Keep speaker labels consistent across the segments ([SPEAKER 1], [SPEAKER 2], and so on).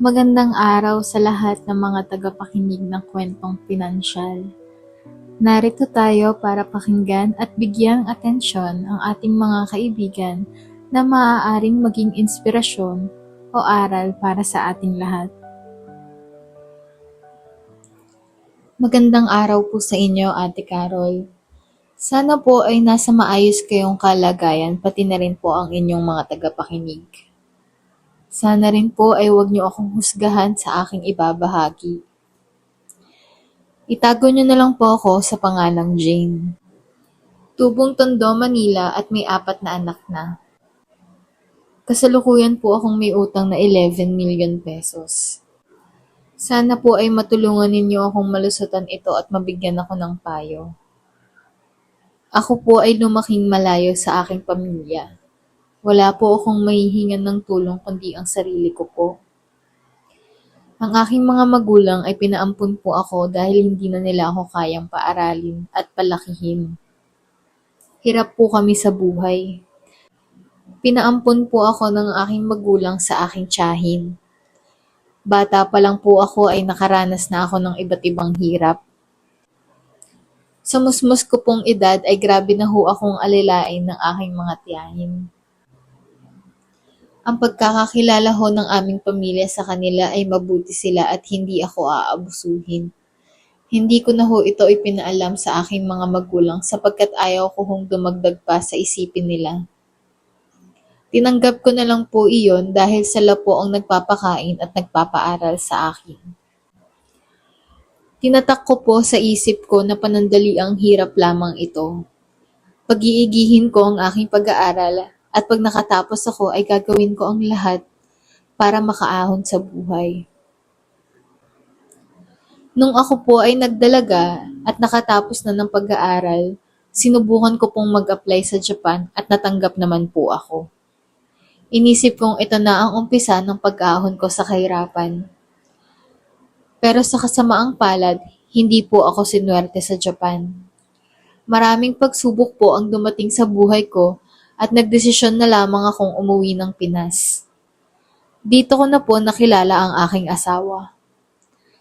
[SPEAKER 1] Magandang araw sa lahat ng mga tagapakinig ng kwentong pinansyal. Narito tayo para pakinggan at bigyang atensyon ang ating mga kaibigan na maaaring maging inspirasyon o aral para sa ating lahat. Magandang araw po sa inyo, Ate Carol. Sana po ay nasa maayos kayong kalagayan pati na rin po ang inyong mga tagapakinig. Sana rin po ay huwag niyo akong husgahan sa aking ibabahagi. Itago niyo na lang po ako sa pangalang Jane. Tubong Tondo, Manila at may 4 na anak na. Kasalukuyan po akong may utang na 11 million pesos. Sana po ay matulungan ninyo akong malusutan ito at mabigyan ako ng payo. Ako po ay lumaking malayo sa aking pamilya. Wala po akong mahihingan ng tulong kundi ang sarili ko po. Ang aking mga magulang ay pinaampun po ako dahil hindi na nila ako kayang paaralin at palakihin. Hirap po kami sa buhay. Pinaampun po ako ng aking magulang sa aking tiyahin. Bata pa lang po ako ay nakaranas na ako ng iba't ibang hirap. Sa musmus ko pong edad ay grabe na ho akong alilain ng aking mga tiyahin. Ang pagkakakilala ho ng aming pamilya sa kanila ay mabuti sila at hindi ako aabusuhin. Hindi ko na ho ito ipinaalam sa aking mga magulang sapagkat ayaw ko hong dumagdag pa sa isipin nila. Tinanggap ko na lang po iyon dahil sila po ang nagpapakain at nagpapaaral sa akin. Tinatak ko po sa isip ko na panandali ang hirap lamang ito. Pag-iigihin ko ang aking pag-aaral at pag nakatapos ako ay gagawin ko ang lahat para makaahon sa buhay. Nung ako po ay nagdalaga at nakatapos na ng pag-aaral, sinubukan ko pong mag-apply sa Japan at natanggap naman po ako. Inisip kong ito na ang umpisa ng pag-ahon ko sa kahirapan. Pero sa kasamaang palad, hindi po ako sinuwerte sa Japan. Maraming pagsubok po ang dumating sa buhay ko at nagdesisyon na lamang akong umuwi ng Pinas. Dito ko na po nakilala ang aking asawa.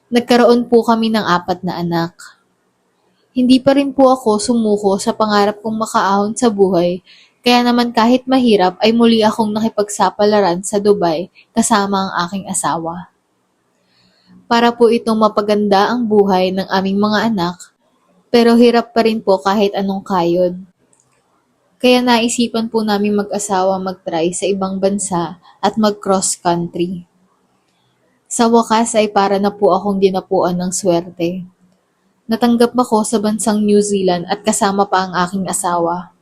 [SPEAKER 1] Nagkaroon po kami ng 4 na anak. Hindi pa rin po ako sumuko sa pangarap kong makaahon sa buhay, kaya naman kahit mahirap ay muli akong nakipagsapalaran sa Dubai kasama ang aking asawa. Para po itong mapaganda ang buhay ng aming mga anak, pero hirap pa rin po kahit anong kayod. Kaya naisipan po namin mag-asawa mag-try sa ibang bansa at mag-cross country. Sa wakas ay para na po akong dinapuan ng swerte. Natanggap ako sa bansang New Zealand at kasama pa ang aking asawa.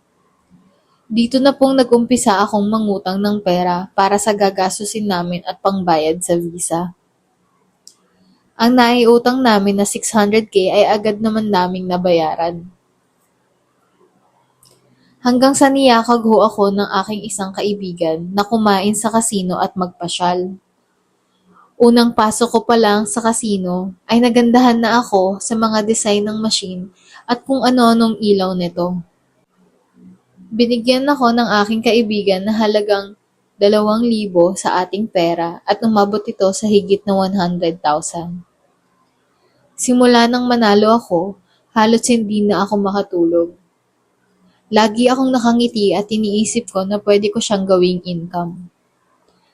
[SPEAKER 1] Dito na pong nag-umpisa akong mangutang ng pera para sa gagastusin namin at pangbayad sa visa. Ang naiutang namin na 600k ay agad naman naming nabayaran. Hanggang sa niyakag ho ako ng aking isang kaibigan na kumain sa kasino at magpasyal. Unang pasok ko pa lang sa kasino ay nagandahan na ako sa mga design ng machine at kung ano-anong ilaw nito. Binigyan ako ng aking kaibigan na halagang 2,000 sa ating pera at umabot ito sa higit na 100,000. Simula nang manalo ako, halos hindi na ako makatulog. Lagi akong nakangiti at iniisip ko na pwede ko siyang gawing income.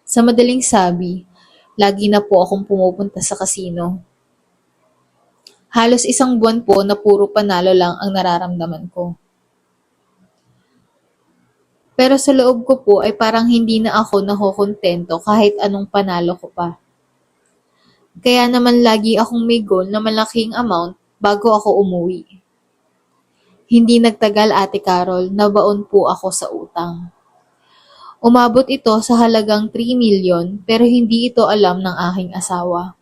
[SPEAKER 1] Sa madaling sabi, lagi na po akong pumupunta sa kasino. Halos 1 buwan po na puro panalo lang ang nararamdaman ko. Pero sa loob ko po ay parang hindi na ako nakokontento kahit anong panalo ko pa. Kaya naman lagi akong may goal na malaking amount bago ako umuwi. Hindi nagtagal, Ate Carol, nabaon po ako sa utang. Umabot ito sa halagang 3 million pero hindi ito alam ng aking asawa.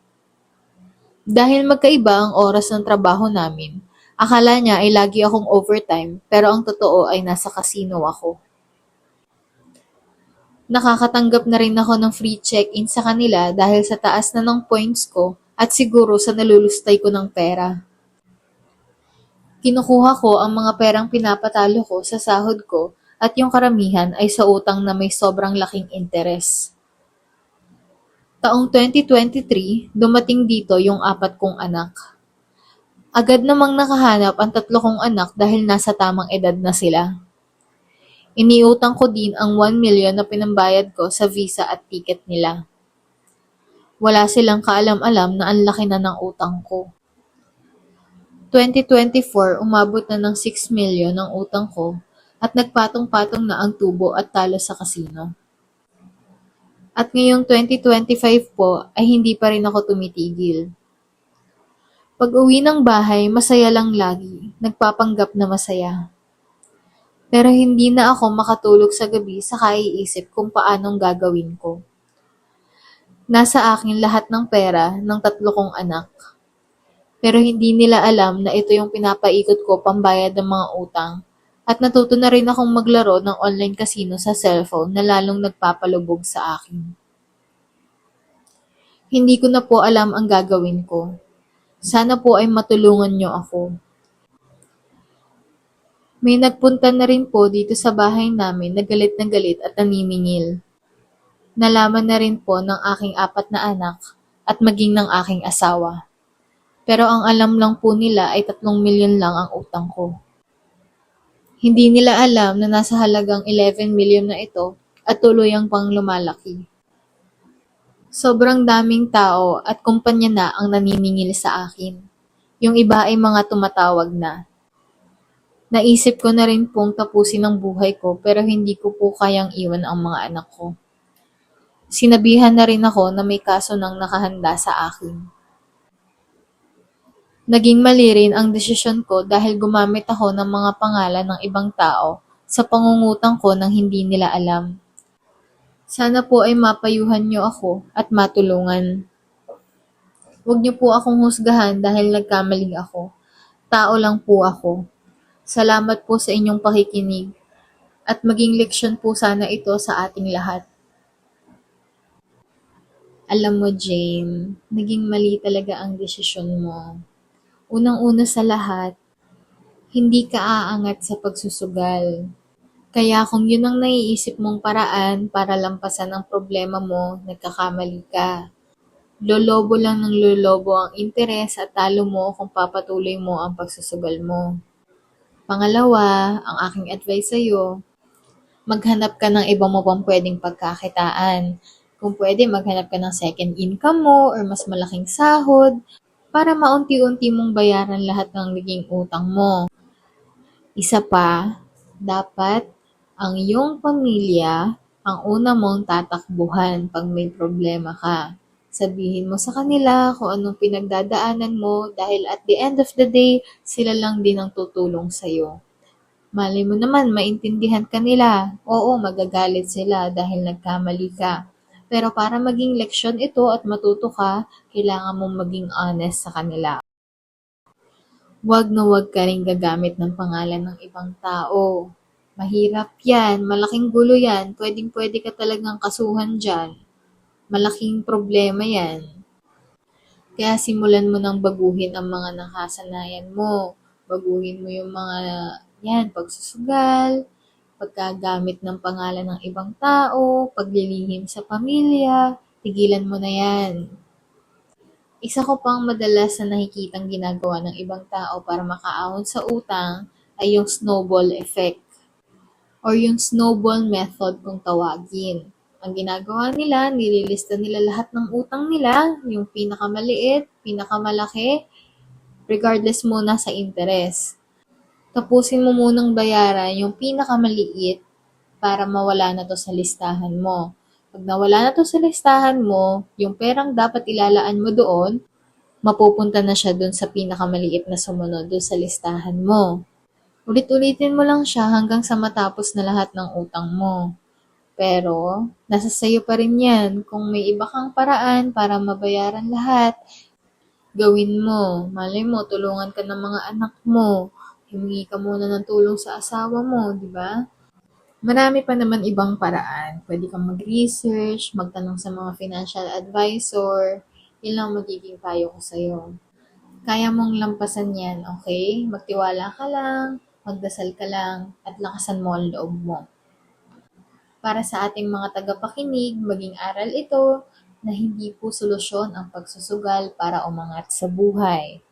[SPEAKER 1] Dahil magkaiba ang oras ng trabaho namin, akala niya ay lagi akong overtime pero ang totoo ay nasa casino ako. Nakakatanggap na rin ako ng free check-in sa kanila dahil sa taas na ng points ko at siguro sa nalulustay ko ng pera. Kinukuha ko ang mga perang pinapatalo ko sa sahod ko at yung karamihan ay sa utang na may sobrang laking interes. Taong 2023, dumating dito yung 4 kong anak. Agad namang nakahanap ang 3 kong anak dahil nasa tamang edad na sila. Iniutang ko din ang 1 million na pinambayad ko sa visa at ticket nila. Wala silang kaalam-alam na ang laki na ng utang ko. 2024, umabot na ng 6 million ang utang ko at nagpatong-patong na ang tubo at talo sa kasino. At ngayong 2025 po ay hindi pa rin ako tumitigil. Pag-uwi ng bahay, masaya lang lagi, nagpapanggap na masaya. Pero hindi na ako makatulog sa gabi sa kaiisip kung paanong gagawin ko. Nasa akin lahat ng pera ng 3 kong anak. Pero hindi nila alam na ito yung pinapaikot ko pambayad ng mga utang. At natuto na rin akong maglaro ng online casino sa cellphone na lalong nagpapalubog sa akin. Hindi ko na po alam ang gagawin ko. Sana po ay matulungan niyo ako. May nagpunta na rin po dito sa bahay namin na galit at naniningil. Nalaman na rin po ng aking 4 na anak at maging ng aking asawa. Pero ang alam lang po nila ay 3 milyon lang ang utang ko. Hindi nila alam na nasa halagang 11 milyon na ito at tuluyang pang lumalaki. Sobrang daming tao at kumpanya na ang naniningil sa akin. Yung iba ay mga tumatawag na. Naisip ko na rin pong tapusin ang buhay ko pero hindi ko po kayang iwan ang mga anak ko. Sinabihan na rin ako na may kaso nang nakahanda sa akin. Naging mali rin ang desisyon ko dahil gumamit ako ng mga pangalan ng ibang tao sa pangungutang ko nang hindi nila alam. Sana po ay mapayuhan niyo ako at matulungan. Huwag niyo po akong husgahan dahil nagkamali ako. Tao lang po ako. Salamat po sa inyong pakikinig at maging leksyon po sana ito sa ating lahat. Alam mo, Jane, naging mali talaga ang desisyon mo. Unang-una sa lahat, hindi ka aangat sa pagsusugal. Kaya kung yun ang naiisip mong paraan para lampasan ang problema mo, nagkakamali ka. Lolobo lang ng lolobo ang interes at talo mo kung papatuloy mo ang pagsusugal mo. Pangalawa, ang aking advice sa'yo, maghanap ka ng ibang mo pang pwedeng pagkakitaan. Kung pwede, maghanap ka ng second income mo or mas malaking sahod para maunti-unti mong bayaran lahat ng naging utang mo. Isa pa, dapat ang iyong pamilya ang una mong tatakbuhan pag may problema ka. Sabihin mo sa kanila kung anong pinagdadaanan mo dahil at the end of the day, sila lang din ang tutulong sa'yo. Malay mo naman, maintindihan ka nila. Oo, magagalit sila dahil nagkamali ka. Pero para maging leksyon ito at matuto ka, kailangan mong maging honest sa kanila. Huwag na huwag ka rin gagamit ng pangalan ng ibang tao. Mahirap yan, malaking gulo yan, pwedeng-pwede ka talagang kasuhan dyan. Malaking problema yan. Kaya simulan mo nang baguhin ang mga nakasanayan mo. Baguhin mo yung mga, yan, pagsusugal, pagkagamit ng pangalan ng ibang tao, paglilihim sa pamilya, tigilan mo na yan. Isa ko pang madalas na nakikitang ginagawa ng ibang tao para makaahon sa utang ay yung snowball effect or yung snowball method kung tawagin. Ang ginagawa nila, nililista nila lahat ng utang nila, yung pinakamaliit, pinakamalaki, regardless muna sa interest. Tapusin mo munang bayaran yung pinakamaliit para mawala na to sa listahan mo. Pag nawala na to sa listahan mo, yung perang dapat ilalaan mo doon, mapupunta na siya doon sa pinakamaliit na sumunod doon sa listahan mo. Ulit-ulitin mo lang siya hanggang sa matapos na lahat ng utang mo. Pero, nasa sayo pa rin yan. Kung may iba kang paraan para mabayaran lahat, gawin mo. Malay mo, tulungan ka ng mga anak mo. Humingi ka muna ng tulong sa asawa mo, di ba? Marami pa naman ibang paraan. Pwede kang mag-research, magtanong sa mga financial advisor. Yun lang magiging payo ko sa'yo. Kaya mong lampasan yan, okay? Magtiwala ka lang, magdasal ka lang, at lakasan mo ang loob mo. Para sa ating mga tagapakinig, maging aral ito na hindi po solusyon ang pagsusugal para umangat sa buhay.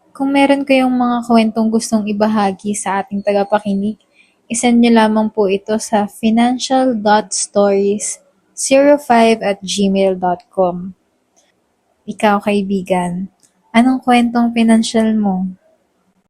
[SPEAKER 1] Kung meron kayong mga kwentong gustong ibahagi sa ating tagapakinig, isend nyo lamang po ito sa financial.stories05@gmail.com. Ikaw, kaibigan, anong kwentong pinansyal mo?